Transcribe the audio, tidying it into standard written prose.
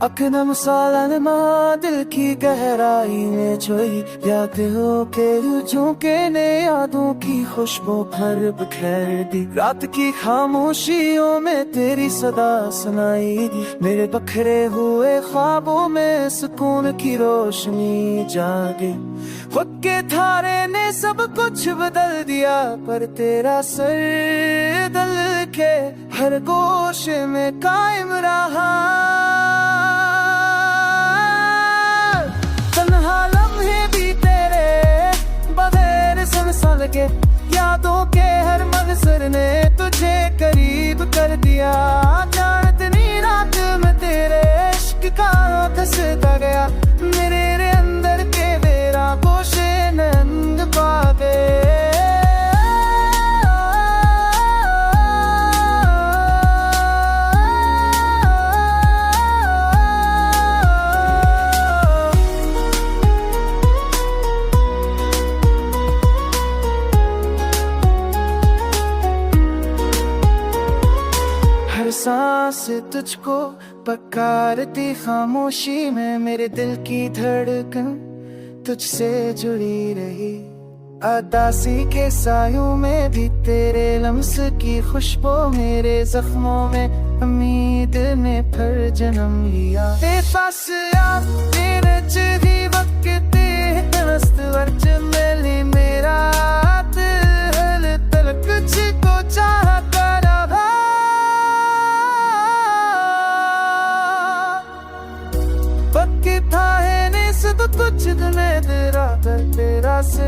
अकदम सालन माँ दिल की गहराई में छुई, यादों के झोंके ने यादों की खुशबू भर बिखेर दी। रात की खामोशियों में तेरी सदा सुनाई दी, मेरे बखरे हुए ख्वाबों में सुकून की रोशनी जागी। वक्त के धारे ने सब कुछ बदल दिया, पर तेरा सर दिल के हर गोशे में कायम रहा। तन्हा लम्हे भी तेरे बगैर सुनसान लगे, यादों के हर मंजर ने तुझे करीब कर दिया। चांदनी रात में तेरे इश्क का धसता गया, मेरे अंदर के तेरा गोशे नंग पा गए। सांस तुझको पकारती खामोशी में, मेरे दिल की धड़कन तुझसे जुड़ी रही। अदासी के सायों में भी तेरे लम्स की खुशबू, मेरे जख्मों में उम्मीद ने फिर जन्म लिया। तेरे पास आ तेरे चेहरे वक्त दस्त वर्ज मिली, मेरा दिल तलक तुझको चाह कर कुछ में तेरा दर तेरा से